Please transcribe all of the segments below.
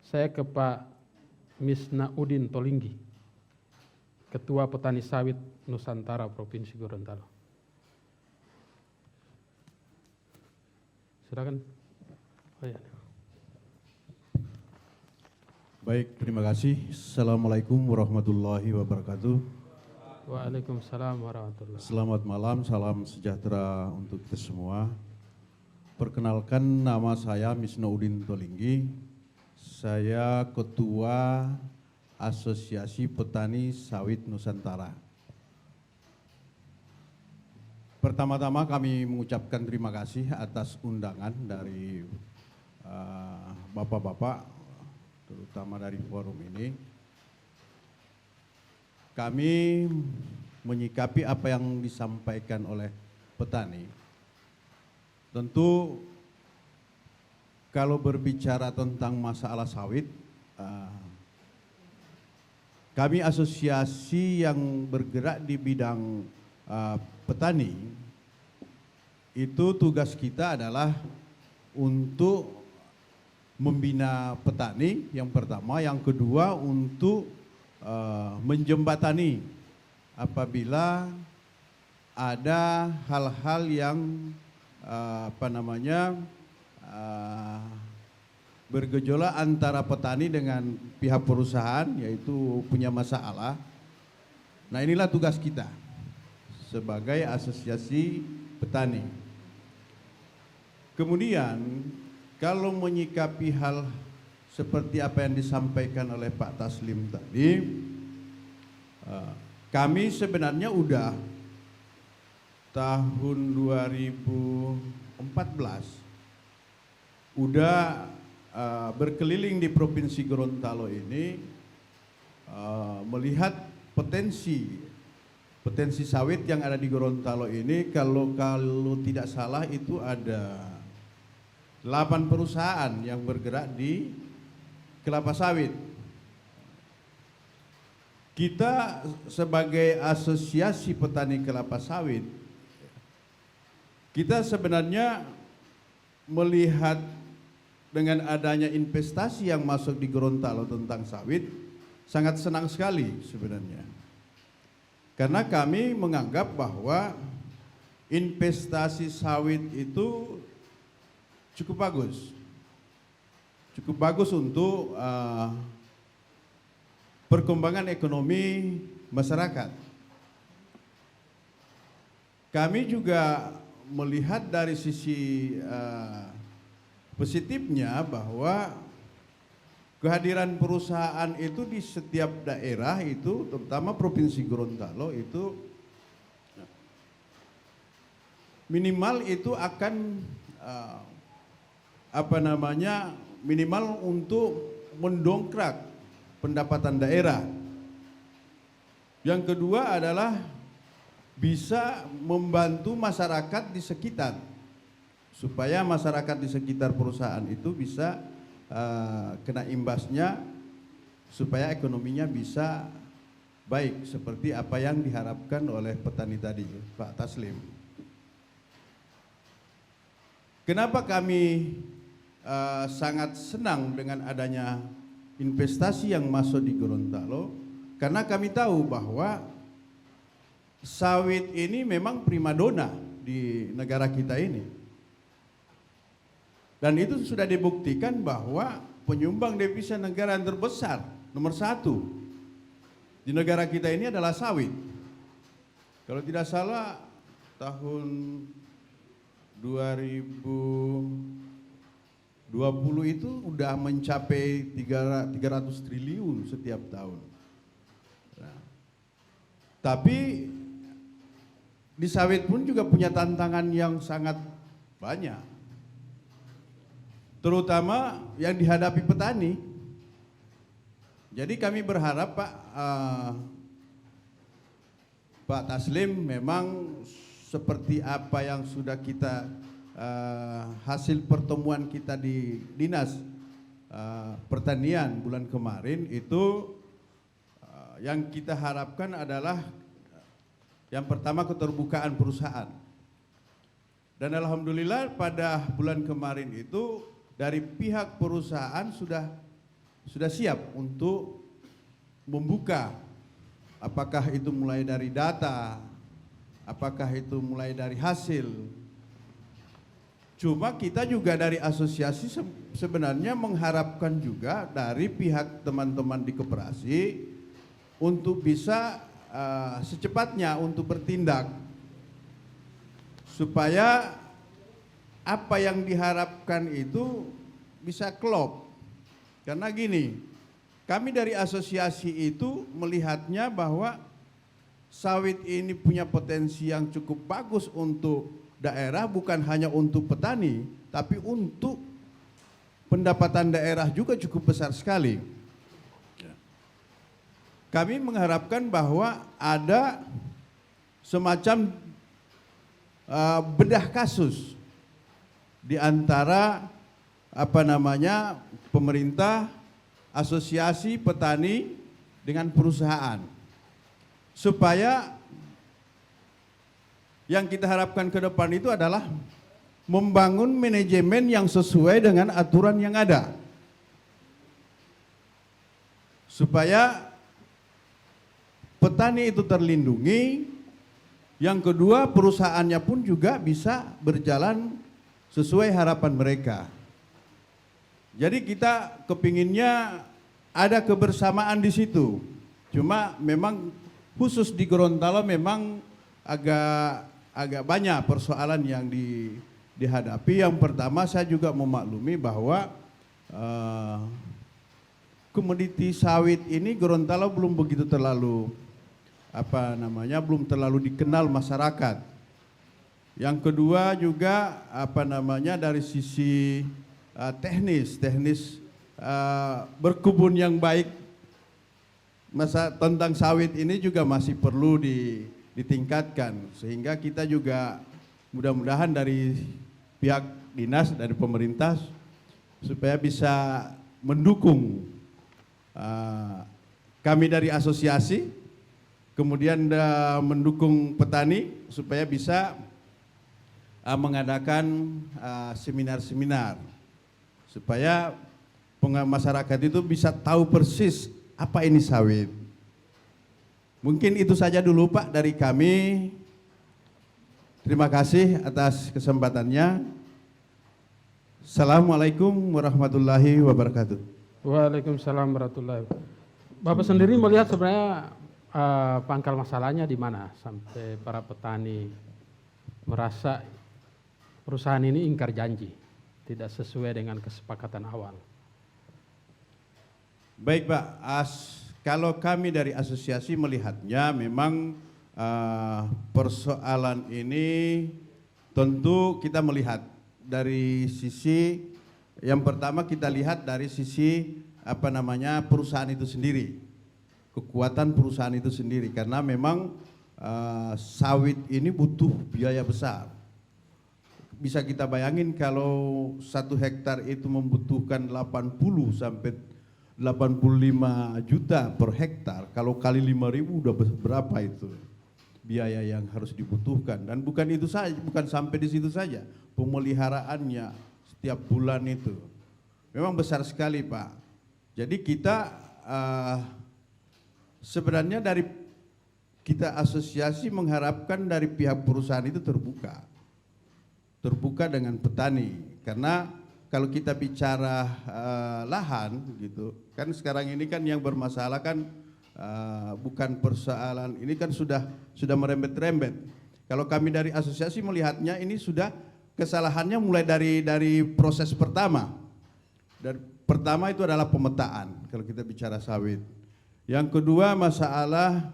Saya ke Pak Misnaudin Tolinggi, Ketua Petani Sawit Nusantara Provinsi Gorontalo. Silakan. Oh, ya. Baik, terima kasih. Assalamualaikum warahmatullahi wabarakatuh. Waalaikumsalam warahmatullahi wabarakatuh. Selamat malam, salam sejahtera untuk kita semua. Perkenalkan, nama saya Misnaudin Tolinggi. Saya Ketua Asosiasi Petani Sawit Nusantara. Pertama-tama kami mengucapkan terima kasih atas undangan dari bapak-bapak, terutama dari forum ini. Kami menyikapi apa yang disampaikan oleh petani. Tentu kalau berbicara tentang masalah sawit, kami asosiasi yang bergerak di bidang petani, itu tugas kita adalah untuk membina petani yang pertama, yang kedua untuk menjembatani apabila ada hal-hal yang bergejolak antara petani dengan pihak perusahaan, yaitu punya masalah. Nah, inilah tugas kita sebagai asosiasi petani. Kemudian kalau menyikapi hal seperti apa yang disampaikan oleh Pak Taslim tadi, kami sebenarnya udah tahun 2014 udah berkeliling di Provinsi Gorontalo ini, melihat potensi sawit yang ada di Gorontalo ini. Kalau tidak salah itu ada 8 perusahaan yang bergerak di kelapa sawit. Kita sebagai asosiasi petani kelapa sawit, kita sebenarnya melihat dengan adanya investasi yang masuk di Gorontalo tentang sawit, sangat senang sekali sebenarnya. Karena kami menganggap bahwa investasi sawit itu cukup bagus untuk perkembangan ekonomi masyarakat. Kami juga melihat dari sisi positifnya bahwa kehadiran perusahaan itu di setiap daerah itu, terutama Provinsi Gorontalo itu, minimal itu akan minimal untuk mendongkrak pendapatan daerah. Yang kedua adalah bisa membantu masyarakat di sekitar, supaya masyarakat di sekitar perusahaan itu bisa kena imbasnya, supaya ekonominya bisa baik seperti apa yang diharapkan oleh petani tadi, Pak Taslim. Kenapa kami sangat senang dengan adanya investasi yang masuk di Gorontalo? Karena kami tahu bahwa sawit ini memang primadona di negara kita ini. Dan itu sudah dibuktikan bahwa penyumbang devisa negara yang terbesar, nomor 1 di negara kita ini adalah sawit. Kalau tidak salah tahun 2020 itu udah mencapai 300 triliun setiap tahun. Nah, tapi di sawit pun juga punya tantangan yang sangat banyak, terutama yang dihadapi petani. Jadi kami berharap Pak Taslim memang seperti apa yang sudah kita hasil pertemuan kita di Dinas Pertanian bulan kemarin itu, yang kita harapkan adalah yang pertama keterbukaan perusahaan. Dan alhamdulillah pada bulan kemarin itu dari pihak perusahaan sudah sudah siap untuk membuka, apakah itu mulai dari data, apakah itu mulai dari hasil. Cuma kita juga dari asosiasi sebenarnya mengharapkan juga dari pihak teman-teman di koperasi untuk bisa secepatnya untuk bertindak, supaya apa yang diharapkan itu bisa klop. Karena gini, kami dari asosiasi itu melihatnya bahwa sawit ini punya potensi yang cukup bagus untuk daerah, bukan hanya untuk petani, tapi untuk pendapatan daerah juga cukup besar sekali. Kami mengharapkan bahwa ada semacam bedah kasus di antara pemerintah, asosiasi petani dengan perusahaan, supaya yang kita harapkan ke depan itu adalah membangun manajemen yang sesuai dengan aturan yang ada, supaya petani itu terlindungi. Yang kedua, perusahaannya pun juga bisa berjalan sesuai harapan mereka. Jadi kita kepinginnya ada kebersamaan di situ. Cuma memang khusus di Gorontalo memang agak banyak persoalan yang dihadapi. Yang pertama, saya juga memaklumi bahwa komoditi sawit ini Gorontalo belum begitu terlalu belum terlalu dikenal masyarakat. Yang kedua juga dari sisi teknis berkebun yang baik tentang sawit ini juga masih perlu ditingkatkan, sehingga kita juga mudah-mudahan dari pihak dinas, dari pemerintah, supaya bisa mendukung kami dari asosiasi, kemudian mendukung petani supaya bisa mengadakan seminar-seminar, supaya masyarakat itu bisa tahu persis apa ini sawit. Mungkin itu saja dulu Pak dari kami. Terima kasih atas kesempatannya. Assalamualaikum warahmatullahi wabarakatuh. Waalaikumsalam warahmatullahi wabarakatuh. Bapak sendiri melihat sebenarnya pangkal masalahnya di mana sampai para petani merasa perusahaan ini ingkar janji, tidak sesuai dengan kesepakatan awal? Baik Pak, kalau kami dari asosiasi melihatnya memang persoalan ini tentu kita melihat dari sisi yang pertama, kita lihat dari sisi perusahaan itu sendiri, kekuatan perusahaan itu sendiri, karena memang sawit ini butuh biaya besar. Bisa kita bayangin kalau 1 hektar itu membutuhkan 80 sampai 85 juta per hektar, kalau kali 5.000 udah berapa itu biaya yang harus dibutuhkan. Dan bukan itu saja, bukan sampai di situ saja, pemeliharaannya setiap bulan itu memang besar sekali Pak. Jadi kita sebenarnya dari kita asosiasi mengharapkan dari pihak perusahaan itu terbuka dengan petani, karena kalau kita bicara lahan gitu kan, sekarang ini kan yang bermasalah kan bukan persoalan ini kan sudah merembet-rembet. Kalau kami dari asosiasi melihatnya ini sudah kesalahannya mulai dari proses pertama. Dan pertama itu adalah pemetaan kalau kita bicara sawit. Yang kedua, masalah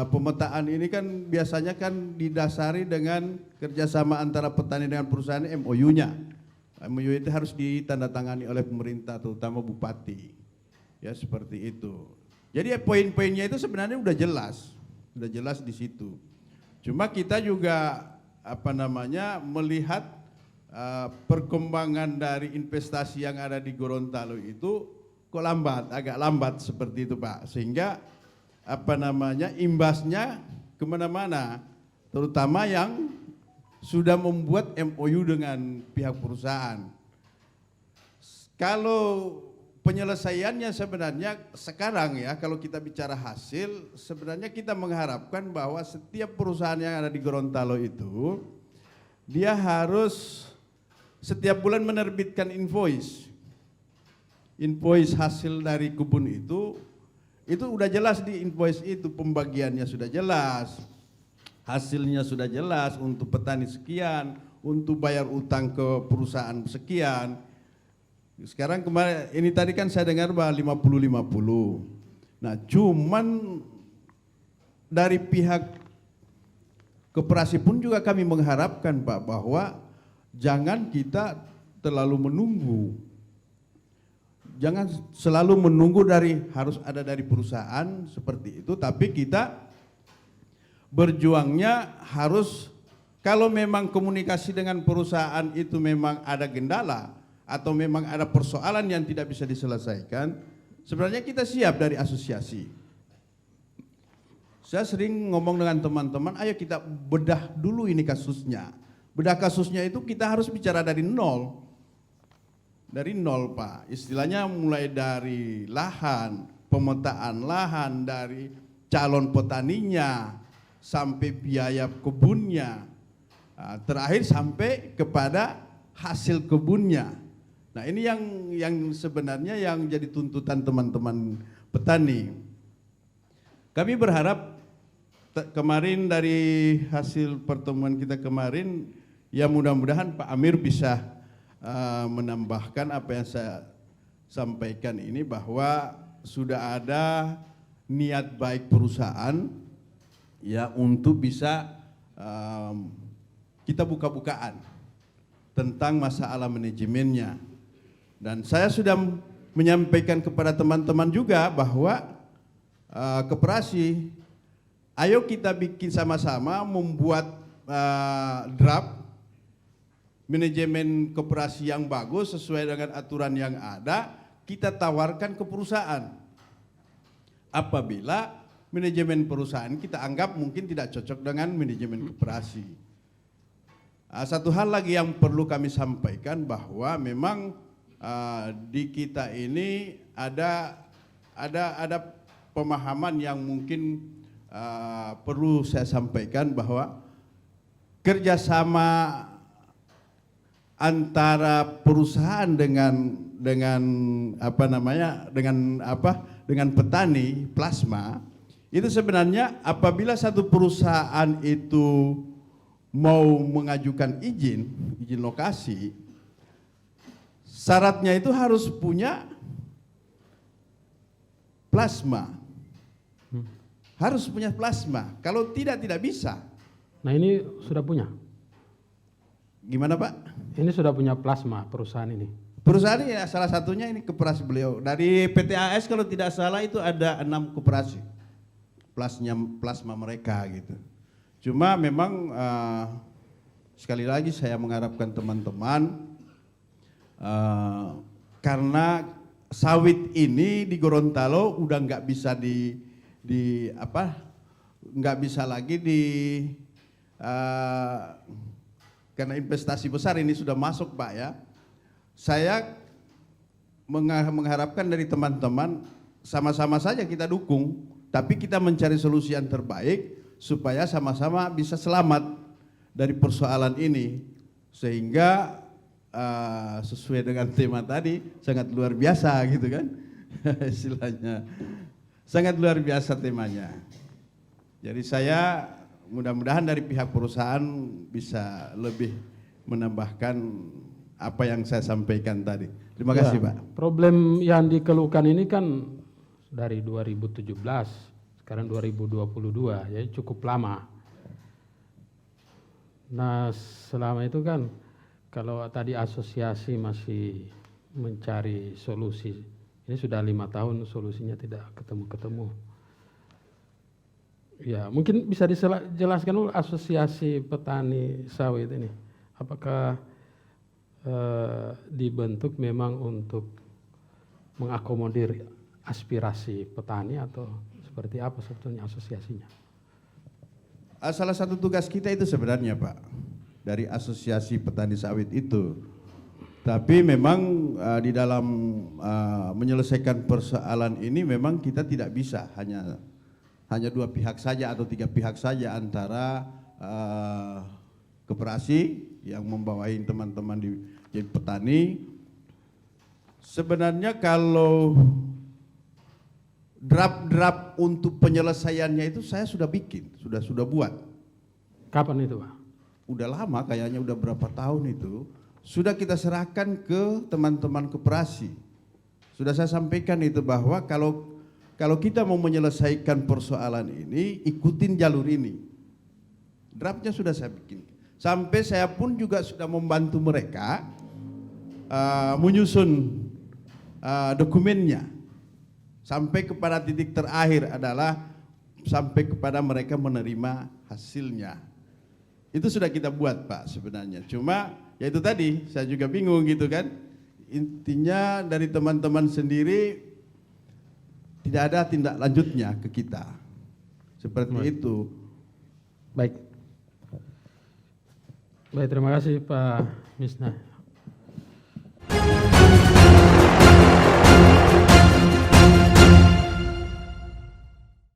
pemetaan ini kan biasanya kan didasari dengan kerjasama antara petani dengan perusahaan, MOU-nya. MOU itu harus ditandatangani oleh pemerintah, terutama bupati. Ya seperti itu. Jadi poin-poinnya itu sebenarnya udah jelas di situ. Cuma kita juga melihat perkembangan dari investasi yang ada di Gorontalo itu kok agak lambat seperti itu Pak, sehingga imbasnya kemana-mana, terutama yang sudah membuat MOU dengan pihak perusahaan. Kalau penyelesaiannya sebenarnya sekarang ya, kalau kita bicara hasil, sebenarnya kita mengharapkan bahwa setiap perusahaan yang ada di Gorontalo itu, dia harus setiap bulan menerbitkan invoice. Invoice hasil dari kebun itu udah jelas di invoice itu, pembagiannya sudah jelas, hasilnya sudah jelas, untuk petani sekian, untuk bayar utang ke perusahaan sekian. Sekarang kemarin ini tadi kan saya dengar bahwa 50-50. Nah, cuman dari pihak koperasi pun juga kami mengharapkan Pak, bahwa jangan kita terlalu menunggu. Jangan selalu menunggu harus ada dari perusahaan seperti itu, tapi kita berjuangnya harus, kalau memang komunikasi dengan perusahaan itu memang ada kendala atau memang ada persoalan yang tidak bisa diselesaikan, sebenarnya kita siap dari asosiasi. Saya sering ngomong dengan teman-teman, ayo kita bedah dulu ini kasusnya. Bedah kasusnya itu kita harus bicara dari nol. Dari nol Pak, istilahnya mulai dari lahan, pemetaan lahan, dari calon petaninya, sampai biaya kebunnya, terakhir sampai kepada hasil kebunnya. Nah ini yang sebenarnya yang jadi tuntutan teman-teman petani. Kami berharap kemarin dari hasil pertemuan kita kemarin, ya mudah-mudahan Pak Amir bisa menambahkan apa yang saya sampaikan ini, bahwa sudah ada niat baik perusahaan ya untuk bisa kita buka-bukaan tentang masalah manajemennya. Dan saya sudah menyampaikan kepada teman-teman juga bahwa koperasi, ayo kita bikin sama-sama membuat draft manajemen koperasi yang bagus sesuai dengan aturan yang ada, kita tawarkan ke perusahaan. Apabila manajemen perusahaan kita anggap mungkin tidak cocok dengan manajemen koperasi. Satu hal lagi yang perlu kami sampaikan, bahwa memang di kita ini ada pemahaman yang mungkin perlu saya sampaikan, bahwa kerjasama antara perusahaan dengan petani plasma itu sebenarnya, apabila satu perusahaan itu mau mengajukan izin lokasi, syaratnya itu harus punya plasma. Harus punya plasma. Kalau tidak bisa. Nah ini sudah punya? Gimana Pak? Ini sudah punya plasma perusahaan ini? Perusahaan ini ya, salah satunya ini koperasi beliau. Dari PT AS kalau tidak salah itu ada 6 koperasi plasma mereka gitu. Cuma memang sekali lagi saya mengharapkan teman-teman, karena sawit ini di Gorontalo udah nggak bisa nggak bisa lagi karena investasi besar ini sudah masuk Pak ya. Saya mengharapkan dari teman-teman, sama-sama saja kita dukung, tapi kita mencari solusi yang terbaik supaya sama-sama bisa selamat dari persoalan ini, sehingga sesuai dengan tema tadi sangat luar biasa gitu kan. Istilahnya sangat luar biasa temanya. Jadi saya mudah-mudahan dari pihak perusahaan bisa lebih menambahkan apa yang saya sampaikan tadi. Terima kasih Pak. Problem yang dikeluhkan ini kan dari 2017, sekarang 2022, jadi cukup lama. Nah selama itu kan, kalau tadi asosiasi masih mencari solusi, ini sudah 5 tahun solusinya tidak ketemu-ketemu. Ya, mungkin bisa dijelaskan dulu asosiasi petani sawit ini, apakah dibentuk memang untuk mengakomodir aspirasi petani atau seperti apa sebetulnya asosiasinya? Salah satu tugas kita itu sebenarnya Pak, dari asosiasi petani sawit itu Tapi memang di dalam menyelesaikan persoalan ini memang kita tidak bisa hanya dua pihak saja atau tiga pihak saja, antara koperasi yang membawahi teman-teman di jadi petani. Sebenarnya kalau draft-draft untuk penyelesaiannya itu saya sudah bikin, sudah buat. Kapan itu, Pak? Udah lama, kayaknya udah berapa tahun itu. Sudah kita serahkan ke teman-teman koperasi. Sudah saya sampaikan itu bahwa kalau kita mau menyelesaikan persoalan ini, ikutin jalur ini. Draftnya sudah saya bikin. Sampai saya pun juga sudah membantu mereka menyusun dokumennya. Sampai kepada titik terakhir adalah sampai kepada mereka menerima hasilnya. Itu sudah kita buat, Pak, sebenarnya. Cuma ya itu tadi, saya juga bingung gitu kan. Intinya dari teman-teman sendiri tidak ada tindak lanjutnya ke kita. Seperti itu. Baik. Baik, terima kasih Pak Misna.